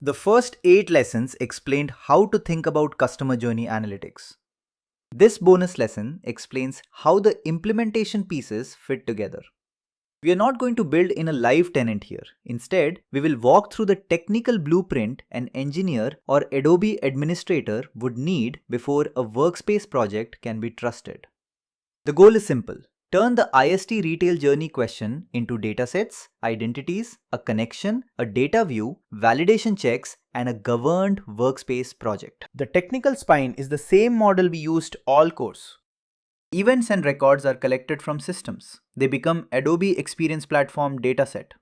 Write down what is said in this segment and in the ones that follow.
The first 8 lessons explained how to think about customer journey analytics. This bonus lesson explains how the implementation pieces fit together. We are not going to build in a live tenant here. Instead, we will walk through the technical blueprint an engineer or Adobe administrator would need before a Workspace project can be trusted. The goal is simple. Turn the IST Retail journey question into datasets, identities, a connection, a data view, validation checks, and a governed workspace project. The technical spine is the same model we used all course. Events and records are collected from systems. They become Adobe Experience Platform dataset.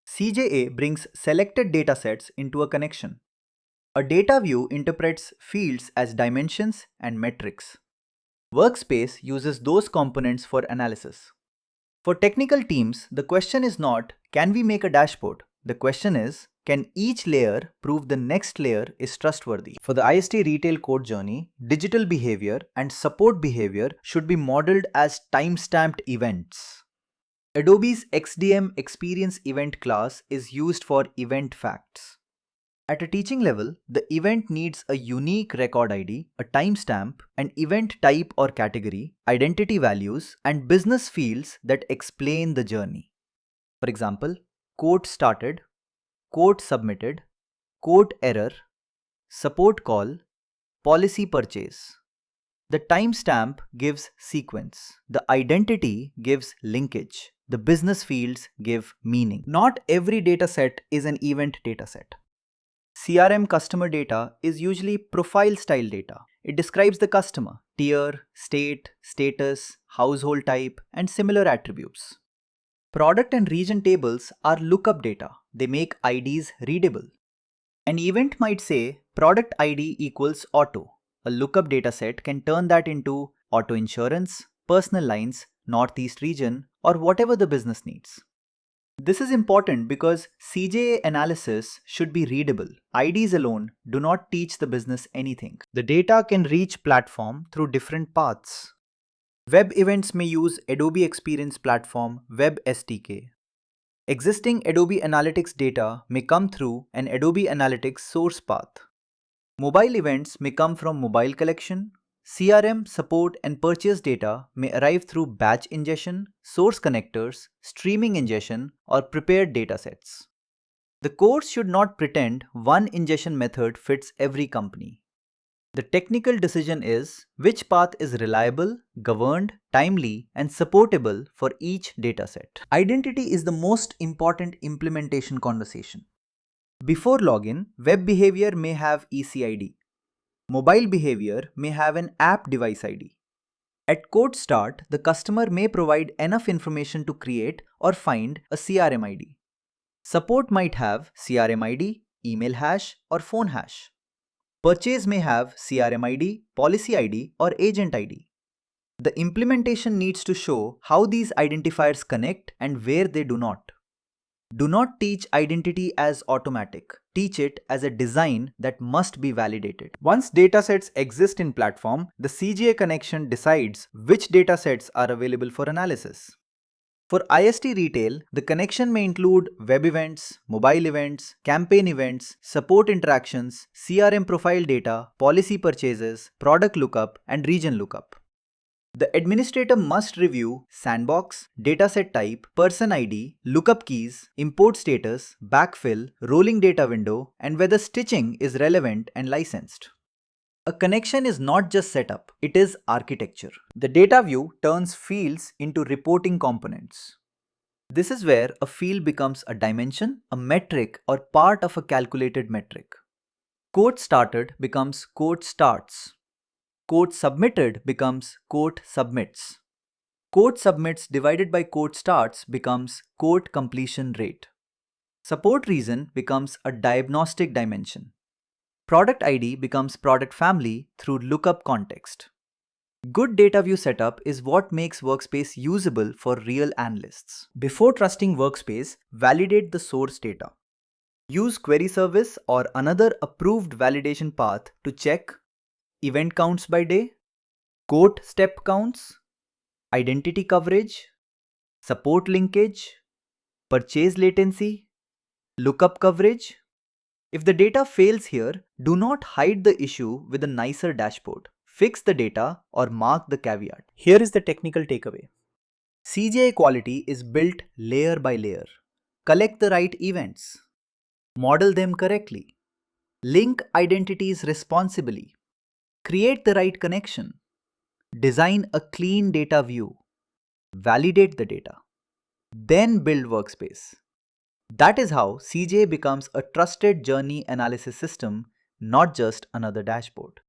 CJA brings selected datasets into a connection. A data view interprets fields as dimensions and metrics. Workspace uses those components for analysis. For technical teams, the question is not, can we make a dashboard? The question is, can each layer prove the next layer is trustworthy? For the IST Retail code journey, digital behavior and support behavior should be modeled as time-stamped events. Adobe's XDM Experience Event class is used for event facts. At a teaching level, the event needs a unique record ID, a timestamp, an event type or category, identity values, and business fields that explain the journey. For example, quote started, quote submitted, quote error, support call, policy purchase. The timestamp gives sequence. The identity gives linkage. The business fields give meaning. Not every dataset is an event dataset. CRM customer data is usually profile style data. It describes the customer, tier, state, status, household type, and similar attributes. Product and region tables are lookup data. They make IDs readable. An event might say product ID equals auto. A lookup dataset can turn that into auto insurance, personal lines, Northeast region, or whatever the business needs. This is important because CJA analysis should be readable. IDs alone do not teach the business anything. The data can reach platform through different paths. Web events may use Adobe Experience Platform Web SDK. Existing Adobe Analytics data may come through an Adobe Analytics source path. Mobile events may come from mobile collection. CRM, support, and purchase data may arrive through batch ingestion, source connectors, streaming ingestion, or prepared datasets. The course should not pretend one ingestion method fits every company. The technical decision is which path is reliable, governed, timely, and supportable for each dataset. Identity is the most important implementation conversation. Before login, web behavior may have ECID. Mobile behavior may have an app device ID. At code start, the customer may provide enough information to create or find a CRM ID. Support might have CRM ID, email hash, or phone hash. Purchase may have CRM ID, policy ID, or agent ID. The implementation needs to show how these identifiers connect and where they do not. Do not teach identity as automatic. Teach it as a design that must be validated. Once datasets exist in platform, the CJA connection decides which datasets are available for analysis. For IST Retail, the connection may include web events, mobile events, campaign events, support interactions, CRM profile data, policy purchases, product lookup, and region lookup. The administrator must review sandbox, dataset type, person ID, lookup keys, import status, backfill, rolling data window, and whether stitching is relevant and licensed. A connection is not just setup, it is architecture. The data view turns fields into reporting components. This is where a field becomes a dimension, a metric, or part of a calculated metric. Quote started becomes quote starts. Quote submitted becomes quote submits. Quote submits divided by quote starts becomes quote completion rate. Support reason becomes a diagnostic dimension. Product ID becomes product family through lookup context. Good data view setup is what makes Workspace usable for real analysts. Before trusting Workspace, validate the source data. Use query service or another approved validation path to check event counts by day, quote step counts, identity coverage, support linkage, purchase latency, lookup coverage, If the data fails here, do not hide the issue with a nicer dashboard. Fix the data or mark the caveat. Here is the technical takeaway. CJA quality is built layer by layer. Collect the right events. Model them correctly. Link identities responsibly. Create the right connection. Design a clean data view. Validate the data. Then build Workspace. That is how CJA becomes a trusted journey analysis system, not just another dashboard.